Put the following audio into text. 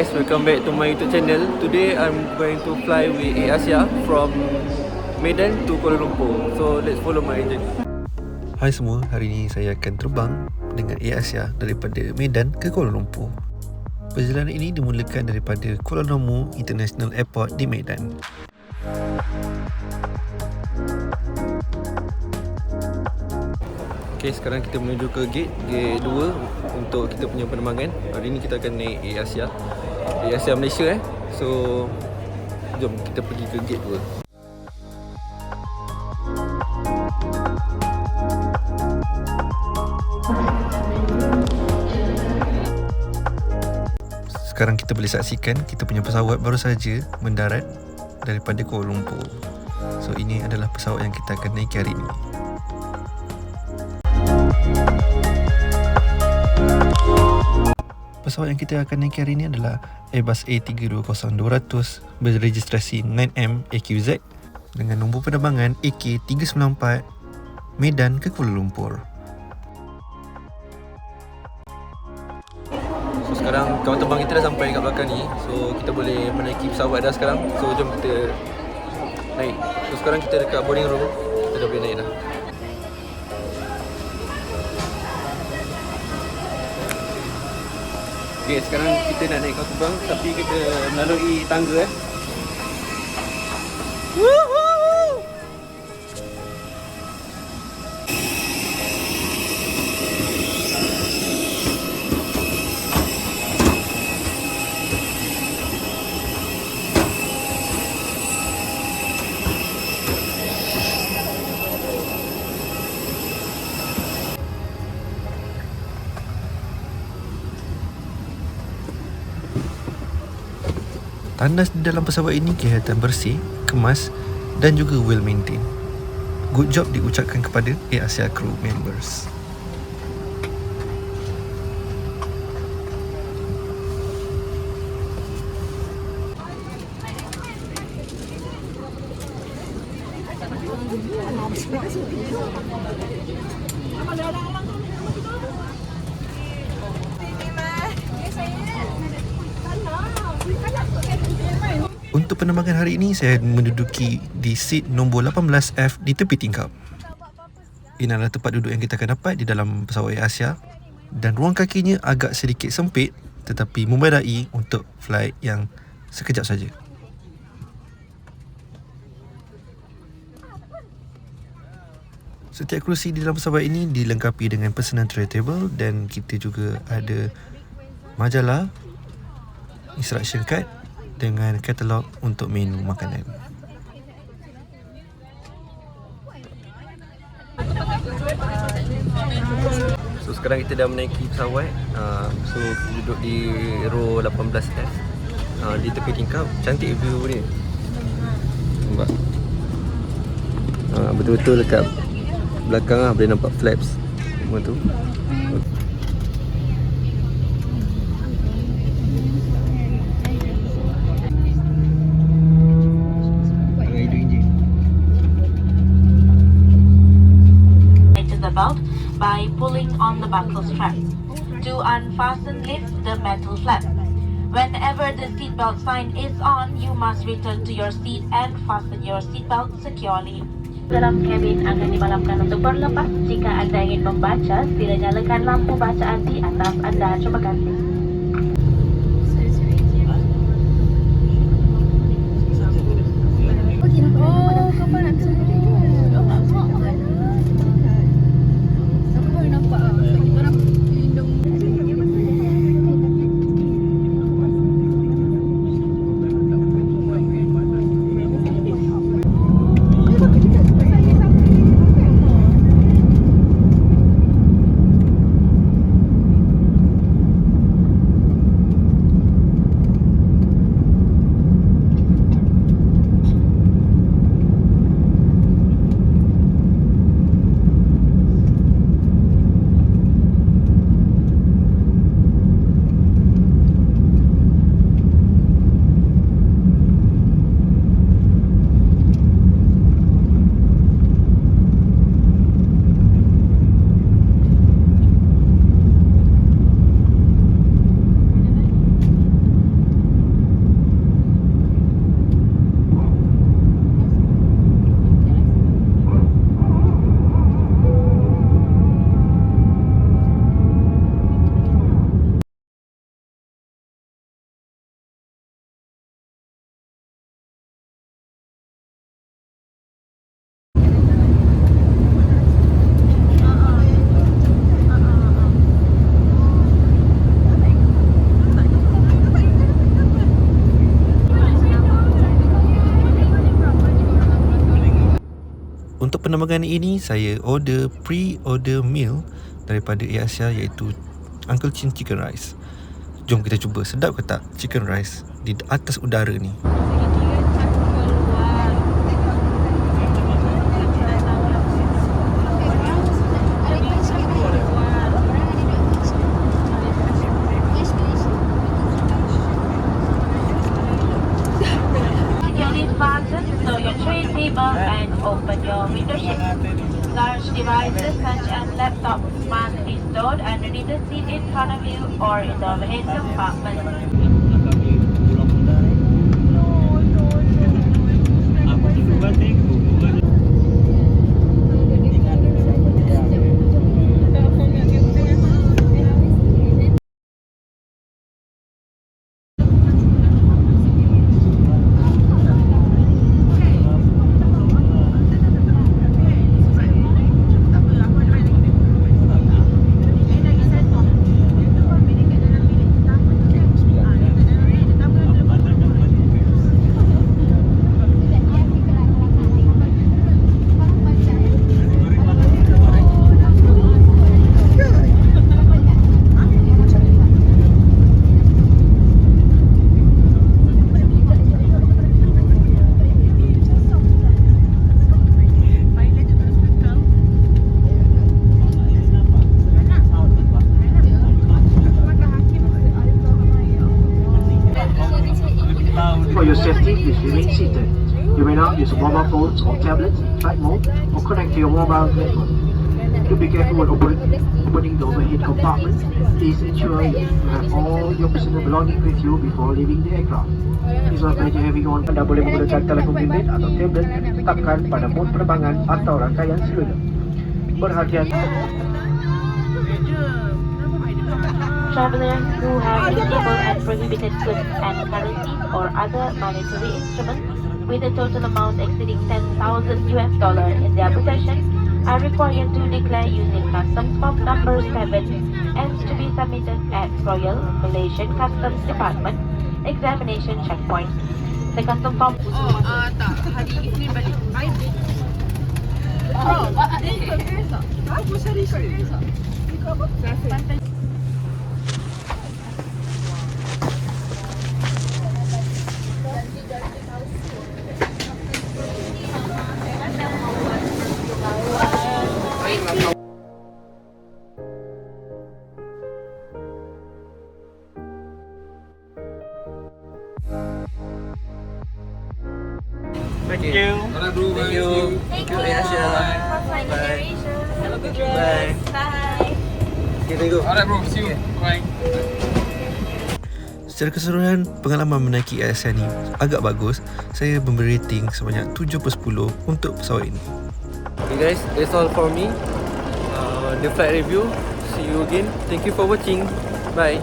guys, welcome back to my YouTube channel. Today I'm going to fly with AirAsia from Medan to Kuala Lumpur. So let's follow my journey. Hai semua, hari ini saya akan terbang dengan AirAsia daripada Medan ke Kuala Lumpur. Perjalanan ini dimulakan daripada Kuala Namu International Airport di Medan. Okay, sekarang kita menuju ke gate 2 untuk kita punya penerbangan. Hari ini kita akan naik AirAsia Malaysia So, jom kita pergi ke gate 2. Sekarang kita boleh saksikan kita punya pesawat baru saja mendarat daripada Kuala Lumpur. So ini adalah pesawat yang kita akan naiki hari ini. Pesawat yang kita akan naiki hari ini adalah Airbus A320-200 berregistrasi 9M AQZ dengan nombor penerbangan AK394 Medan ke Kuala Lumpur. So sekarang kawan terbang kita dah sampai kat belakang ni. So kita boleh menaiki pesawat dah sekarang. So jom kita naik. So sekarang kita dekat boarding room. Kita dah boleh naik dah. Okay, sekarang kita nak naik kapal terbang tapi kita melalui tangga Tandas di dalam pesawat ini kelihatan bersih, kemas dan juga well maintained. Good job diucapkan kepada AirAsia crew members. Untuk penerbangan hari ini, saya menduduki di seat nombor 18F di tepi tingkap. Ini adalah tempat duduk yang kita akan dapat di dalam pesawat AirAsia dan ruang kakinya agak sedikit sempit tetapi memadai untuk flight yang sekejap saja. Setiap kerusi di dalam pesawat ini dilengkapi dengan personal tray table dan kita juga ada majalah, instruction card dengan katalog untuk menu makanan. So sekarang kita dah menaiki pesawat. So kita duduk di row 18F di tepi tingkap. Cantik view ni. Nampak? Betul-betul dekat belakang boleh nampak flaps semua tu. By pulling on the buckle strap. To unfasten, lift the metal flap. Whenever the seatbelt sign is on, you must return to your seat and fasten your seatbelt securely. Dalam kabin akan dimalamkan untuk berlepas. Jika anda ingin membaca, sila nyalakan lampu bacaan di atas anda. Terima kasih. Untuk penerbangan ini, saya pre-order meal daripada AirAsia, iaitu Uncle Chin Chicken Rice. Jom kita cuba, sedap ke tak chicken rice di atas udara ni. Your lift button, so your tray table and open your window shade. Large devices such as laptops must be stored underneath the seat in front of you or in the overhead compartment. For your safety, please remain seated. You may now use mobile phones or tablets, flight mode, or connect to your mobile network. To be careful when opening the overhead compartment, please ensure you have all your personal belongings with you before leaving the aircraft. It's our pleasure having you on. Anda boleh menggunakan telefon bimbit atau tablet tetapkan pada mod penerbangan atau rangkaian seluler. Berhati-hati. Travelers who have disabled and prohibited goods and currencies or other monetary instruments with a total amount exceeding $10,000 in their possession are required to declare using Customs Form Number 7 and to be submitted at Royal Malaysian Customs Department Examination Checkpoint. The Customs Form... tak. Hari Isnin balik. Aku cari pantai. Thank you. Alright bro, thank you. Thank you AirAsia. Bye. Have a good Bye. Bye. Okay, thank you. Alright bro, see you. Bye. Secara keseluruhan, pengalaman menaiki AirAsia ni agak bagus. Saya memberi rating sebanyak 7/10 untuk pesawat ini. Okay guys, that's all for me. The flight review. See you again. Thank you for watching. Bye.